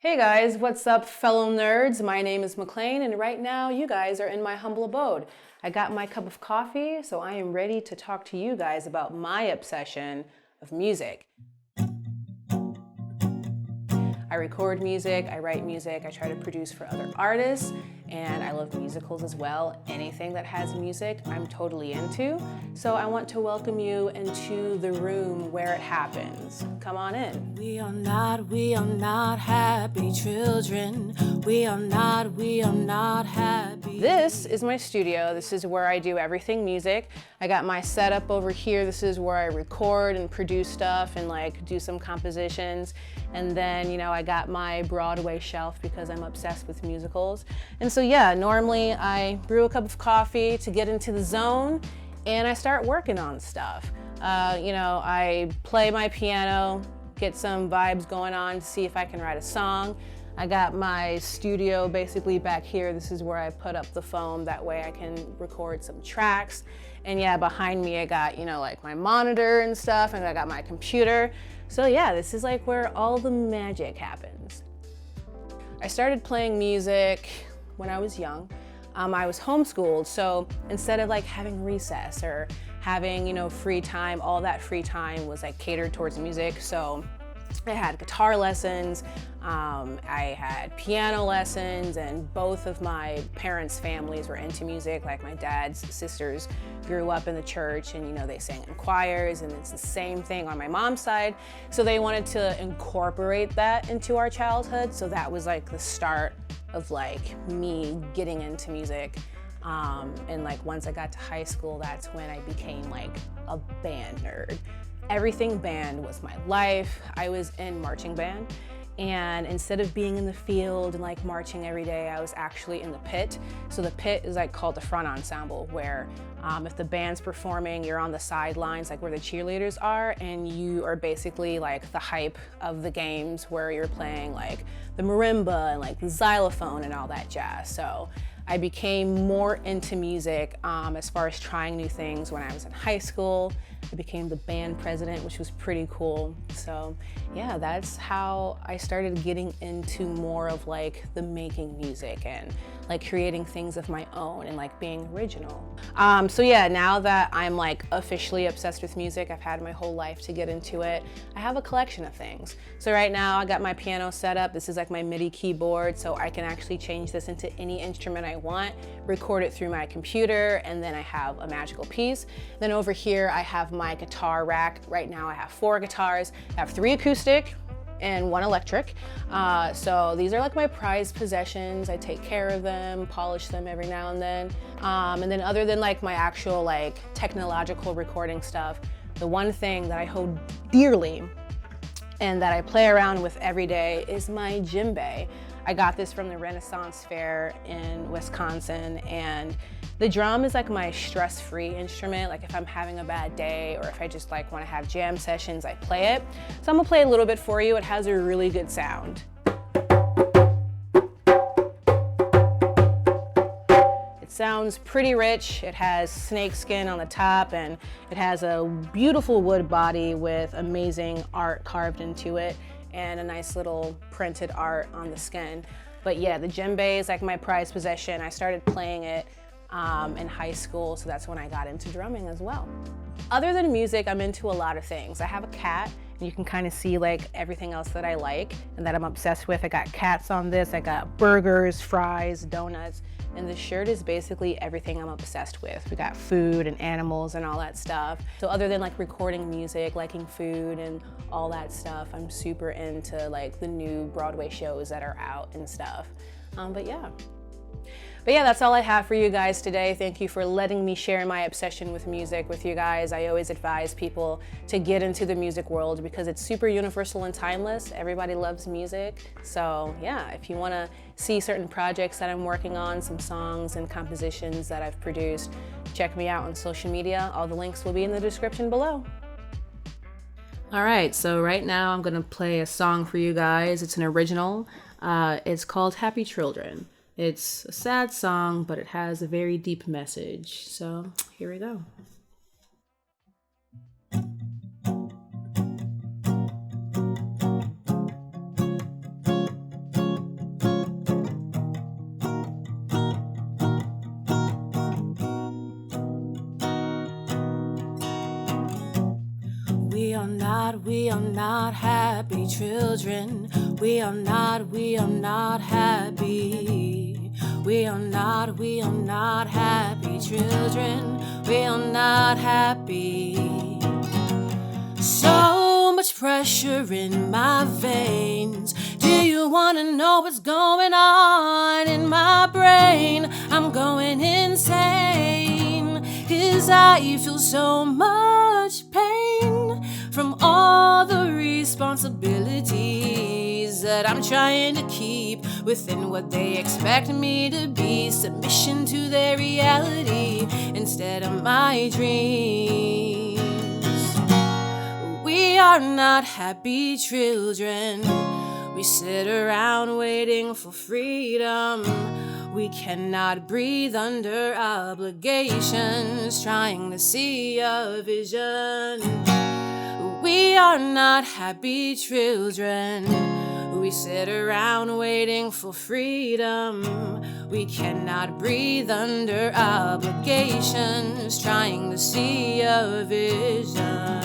Hey guys, what's up fellow nerds? My name is McClain and right now you guys are in my humble abode. I got my cup of coffee, so I am ready to talk to you guys about my obsession of music. I record music, I write music, I try to produce for other artists, and I love musicals as well. Anything that has music, I'm totally into. So I want to welcome you into the room where it happens. Come on in. We are not happy children. We are not happy. This is my studio. This is where I do everything music. I got my setup over here. This is where I record and produce stuff and do some compositions. And then, I got my Broadway shelf because I'm obsessed with musicals. And so yeah, normally I brew a cup of coffee to get into the zone and I start working on stuff. I play my piano, get some vibes going on to see if I can write a song. I got my studio basically back here. This is where I put up the foam. That way I can record some tracks. And yeah, behind me I got, my monitor and stuff, and I got my computer. So yeah, this is where all the magic happens. I started playing music when I was young. I was homeschooled, so instead of having recess or having, free time, all that free time was catered towards music. So I had guitar lessons, I had piano lessons, and both of my parents' families were into music. My dad's sisters grew up in the church and they sang in choirs, and it's the same thing on my mom's side. So they wanted to incorporate that into our childhood. So that was the start of me getting into music. And once I got to high school, that's when I became a band nerd. Everything band was my life. I was in marching band, and instead of being in the field and marching every day, I was actually in the pit. So the pit is called the front ensemble, where if the band's performing, you're on the sidelines, where the cheerleaders are, and you are basically the hype of the games, where you're playing the marimba and the xylophone and all that jazz. So I became more into music as far as trying new things when I was in high school. I became the band president, which was pretty cool. So yeah, that's how I started getting into more of the making music and creating things of my own and being original. So yeah, now that I'm officially obsessed with music, I've had my whole life to get into it. I have a collection of things. So right now I got my piano set up. This is my MIDI keyboard, so I can actually change this into any instrument I want, record it through my computer, and then I have a magical piece. Then over here I have my guitar rack. Right now I have 4 guitars. I have 3 acoustic and 1 electric. So these are my prized possessions. I take care of them, polish them every now and then. And then other than my actual technological recording stuff, the one thing that I hold dearly and that I play around with every day is my djembe. I got this from the Renaissance Fair in Wisconsin, and the drum is my stress-free instrument. If I'm having a bad day or if I just want to have jam sessions, I play it. So I'm gonna play a little bit for you. It has a really good sound. It sounds pretty rich. It has snake skin on the top, and it has a beautiful wood body with amazing art carved into it and a nice little printed art on the skin. But yeah, the djembe is my prized possession. I started playing it in high school, so that's when I got into drumming as well. Other than music, I'm into a lot of things. I have a cat, and you can kind of see everything else that I like and that I'm obsessed with. I got cats on this, I got burgers, fries, donuts, and the shirt is basically everything I'm obsessed with. We got food and animals and all that stuff. So other than recording music, liking food and all that stuff, I'm super into the new Broadway shows that are out and stuff. But yeah, that's all I have for you guys today. Thank you for letting me share my obsession with music with you guys. I always advise people to get into the music world because it's super universal and timeless. Everybody loves music. So yeah, if you want to see certain projects that I'm working on, some songs and compositions that I've produced, check me out on social media. All the links will be in the description below. All right, so right now I'm gonna play a song for you guys. It's an original. It's called Happy Children. It's a sad song, but it has a very deep message. So here we go. not happy children. We are not happy. We are not happy children. We are not happy. So much pressure in my veins. Do you wanna know what's going on in my brain? I'm going insane, 'cause I feel so much pain from all the responsibilities that I'm trying to keep within what they expect me to be. Submission to their reality instead of my dreams. We are not happy children. We sit around waiting for freedom. We cannot breathe under obligations, trying to see a vision. We are not happy children. We sit around waiting for freedom. We cannot breathe under obligations, trying to see a vision.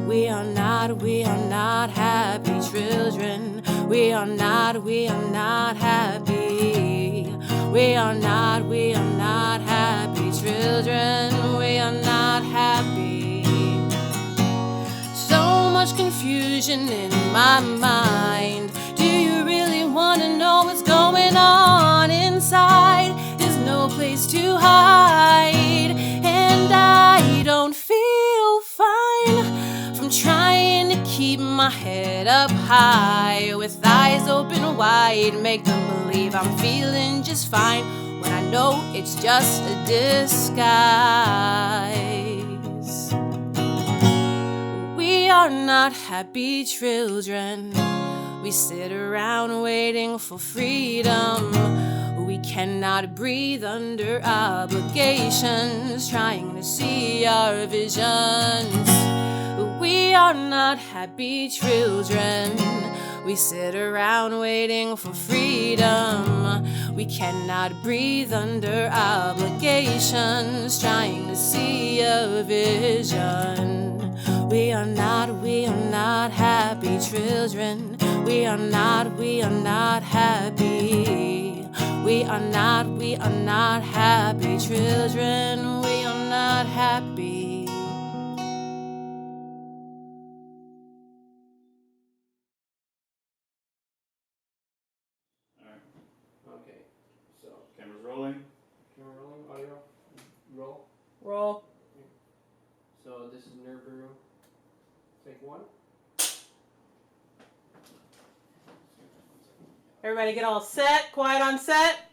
We are not happy children. We are not happy. We are not happy children. We are not happy. So much confusion in my mind. Do you really want to know what's going on inside? There's no place to hide, and I don't feel fine from trying to keep my head up high with eyes open wide, make them believe I'm feeling just fine when I know it's just a disguise. We are not happy children. We sit around waiting for freedom. We cannot breathe under obligations, trying to see our visions. We are not happy children. We sit around waiting for freedom. We cannot breathe under obligations, trying to see a vision. We are not happy children. We are not happy. We are not happy children. We are not happy. Okay, so camera's rolling. Camera rolling. Audio. Roll. Roll. So this is Brew. Take one. Everybody get all set, quiet on set.